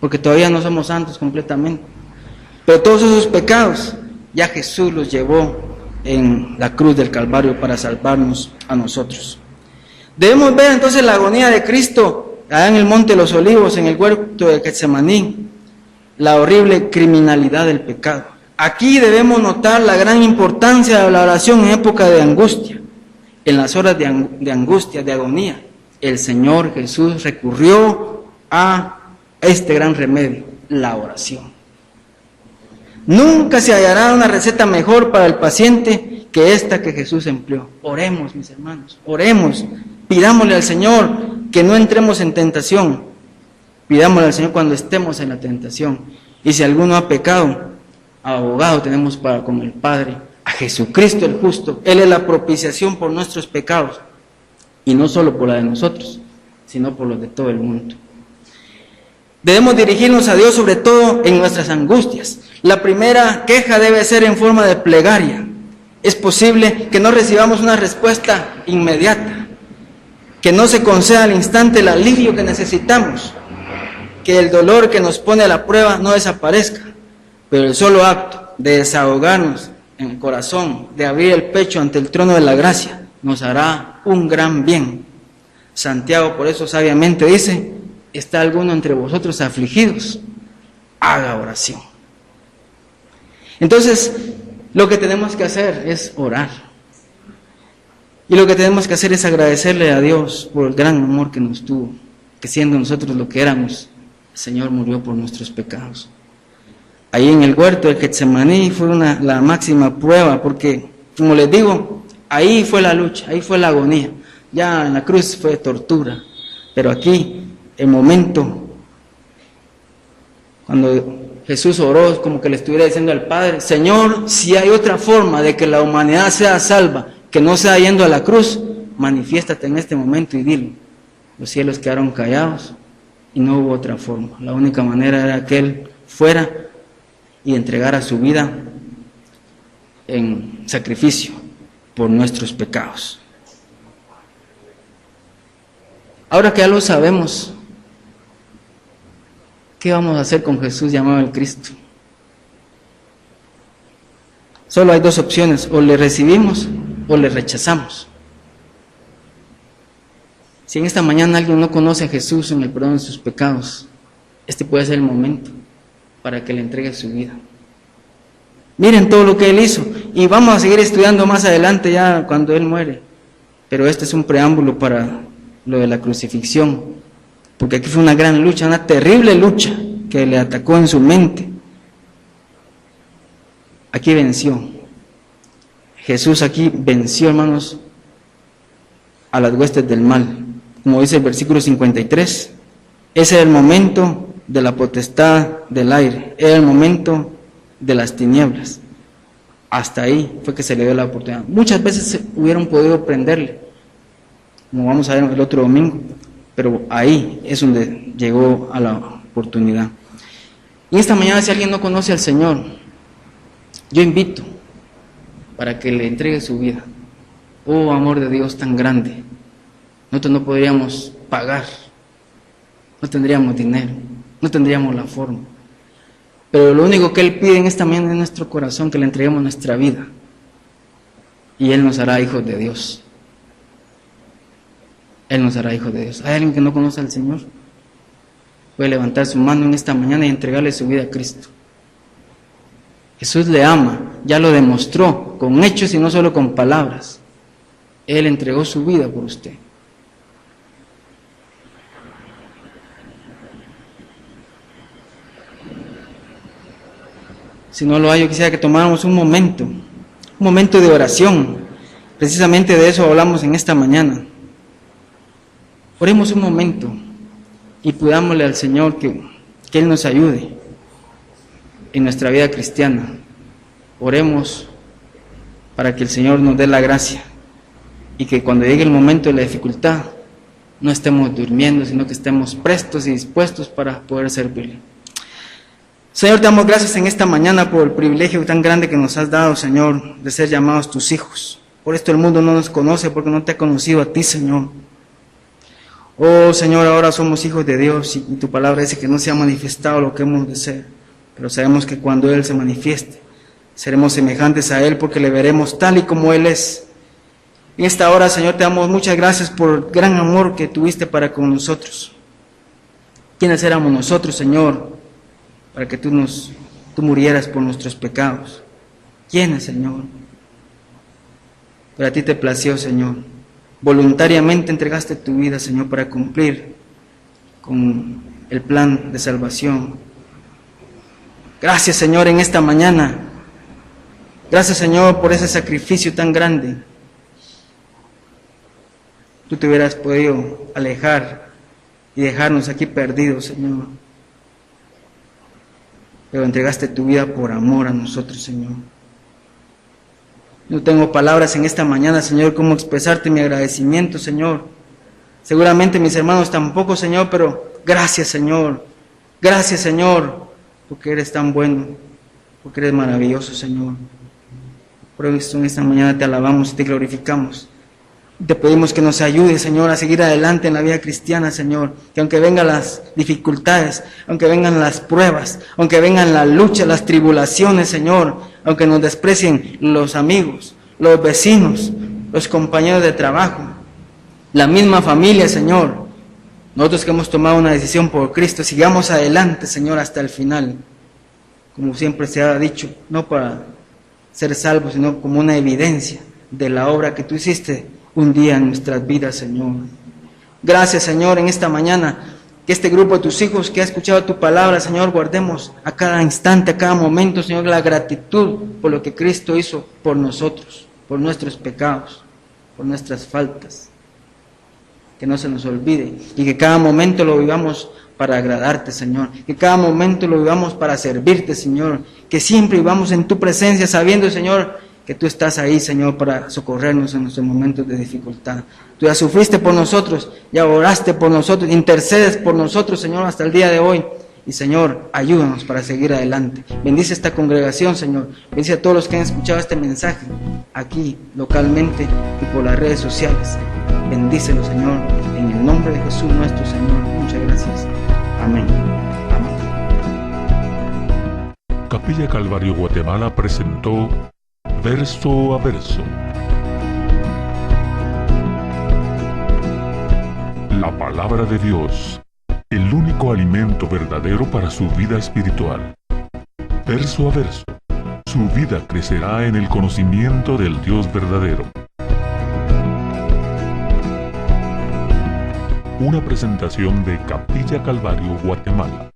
porque todavía no somos santos completamente. Pero todos esos pecados ya Jesús los llevó en la cruz del Calvario para salvarnos a nosotros. Debemos ver entonces la agonía de Cristo allá en el Monte de los Olivos, en el huerto de Getsemaní, la horrible criminalidad del pecado. Aquí debemos notar la gran importancia de la oración en época de angustia. En las horas de angustia, de agonía, el Señor Jesús recurrió a este gran remedio, la oración. Nunca se hallará una receta mejor para el paciente que esta que Jesús empleó. Oremos, mis hermanos, oremos. Pidámosle al Señor que no entremos en tentación. Pidámosle al Señor cuando estemos en la tentación. Y si alguno ha pecado, abogado tenemos para con el Padre, a Jesucristo el justo. Él es la propiciación por nuestros pecados. Y no solo por la de nosotros, sino por los de todo el mundo. Debemos dirigirnos a Dios sobre todo en nuestras angustias. La primera queja debe ser en forma de plegaria. Es posible que no recibamos una respuesta inmediata, que no se conceda al instante el alivio que necesitamos, que el dolor que nos pone a la prueba no desaparezca, pero el solo acto de desahogarnos en el corazón, de abrir el pecho ante el trono de la gracia, nos hará un gran bien. Santiago por eso sabiamente dice: ¿está alguno entre vosotros afligidos? Haga oración. Entonces, lo que tenemos que hacer es orar. Y lo que tenemos que hacer es agradecerle a Dios por el gran amor que nos tuvo, que siendo nosotros lo que éramos, el Señor murió por nuestros pecados. Ahí en el huerto de Getsemaní fue la máxima prueba, porque, como les digo, ahí fue la lucha, ahí fue la agonía. Ya en la cruz fue tortura, pero aquí, el momento, cuando Jesús oró, como que le estuviera diciendo al Padre: Señor, si hay otra forma de que la humanidad sea salva, que no sea yendo a la cruz, manifiéstate en este momento y dilo. Los cielos quedaron callados y no hubo otra forma. La única manera era que Él fuera y entregara su vida en sacrificio por nuestros pecados. Ahora que ya lo sabemos, ¿qué vamos a hacer con Jesús llamado el Cristo? Solo hay dos opciones: o le recibimos o le rechazamos. Si en esta mañana alguien no conoce a Jesús en el perdón de sus pecados, este puede ser el momento para que le entregue su vida. Miren todo lo que Él hizo, y vamos a seguir estudiando más adelante ya cuando Él muere, pero este es un preámbulo para lo de la crucifixión, porque aquí fue una gran lucha, una terrible lucha que le atacó en su mente. Aquí venció. Jesús aquí venció, hermanos, a las huestes del mal. Como dice el versículo 53, ese era el momento de la potestad del aire, era el momento de las tinieblas. Hasta ahí fue que se le dio la oportunidad. Muchas veces hubieran podido prenderle, como vamos a ver el otro domingo, pero ahí es donde llegó a la oportunidad. Y esta mañana, si alguien no conoce al Señor, yo invito para que le entregue su vida. Oh, amor de Dios tan grande. Nosotros no podríamos pagar, no tendríamos dinero, no tendríamos la forma. Pero lo único que Él pide en esta mañana es nuestro corazón, que le entreguemos nuestra vida. Y Él nos hará hijos de Dios. Él nos hará hijos de Dios. ¿Hay alguien que no conoce al Señor? Puede levantar su mano en esta mañana y entregarle su vida a Cristo. Jesús le ama, ya lo demostró con hechos y no solo con palabras. Él entregó su vida por usted. Si no lo hay, yo quisiera que tomáramos un momento de oración. Precisamente de eso hablamos en esta mañana. Oremos un momento y pidámosle al Señor que Él nos ayude en nuestra vida cristiana. Oremos para que el Señor nos dé la gracia y que cuando llegue el momento de la dificultad no estemos durmiendo, sino que estemos prestos y dispuestos para poder servirle. Señor, te damos gracias en esta mañana por el privilegio tan grande que nos has dado, Señor, de ser llamados tus hijos. Por esto el mundo no nos conoce, porque no te ha conocido a ti, Señor. Oh, Señor, ahora somos hijos de Dios y tu palabra dice que no se ha manifestado lo que hemos de ser, pero sabemos que cuando Él se manifieste, seremos semejantes a Él porque le veremos tal y como Él es. En esta hora, Señor, te damos muchas gracias por el gran amor que tuviste para con nosotros. ¿Quiénes éramos nosotros, Señor, para que tú murieras por nuestros pecados? ¿Quiénes, Señor? Pero a ti te plació, Señor. Voluntariamente entregaste tu vida, Señor, para cumplir con el plan de salvación. Gracias, Señor, en esta mañana. Gracias, Señor, por ese sacrificio tan grande. Tú te hubieras podido alejar y dejarnos aquí perdidos, Señor. Pero entregaste tu vida por amor a nosotros, Señor. No tengo palabras en esta mañana, Señor, cómo expresarte mi agradecimiento, Señor. Seguramente mis hermanos tampoco, Señor, pero gracias, Señor. Gracias, Señor, porque eres tan bueno, porque eres maravilloso, Señor. Por eso en esta mañana te alabamos y te glorificamos. Te pedimos que nos ayudes, Señor, a seguir adelante en la vida cristiana, Señor. Que aunque vengan las dificultades, aunque vengan las pruebas, aunque vengan las luchas, las tribulaciones, Señor, aunque nos desprecien los amigos, los vecinos, los compañeros de trabajo, la misma familia, Señor, nosotros que hemos tomado una decisión por Cristo, sigamos adelante, Señor, hasta el final. Como siempre se ha dicho, no para ser salvos, sino como una evidencia de la obra que tú hiciste un día en nuestras vidas, Señor. Gracias, Señor, en esta mañana, que este grupo de tus hijos que ha escuchado tu palabra, Señor, guardemos a cada instante, a cada momento, Señor, la gratitud por lo que Cristo hizo por nosotros, por nuestros pecados, por nuestras faltas. Que no se nos olvide y que cada momento lo vivamos para agradarte, Señor. Que cada momento lo vivamos para servirte, Señor. Que siempre vivamos en tu presencia, sabiendo, Señor, que tú estás ahí, Señor, para socorrernos en nuestros momentos de dificultad. Tú ya sufriste por nosotros, ya oraste por nosotros, intercedes por nosotros, Señor, hasta el día de hoy. Y, Señor, ayúdanos para seguir adelante. Bendice esta congregación, Señor. Bendice a todos los que han escuchado este mensaje, aquí, localmente y por las redes sociales. Bendícelo, Señor, en el nombre de Jesús nuestro Señor. Muchas gracias. Amén. Amén. Capilla Calvario Guatemala presentó verso a verso. La palabra de Dios, el único alimento verdadero para su vida espiritual. Verso a verso, su vida crecerá en el conocimiento del Dios verdadero. Una presentación de Capilla Calvario, Guatemala.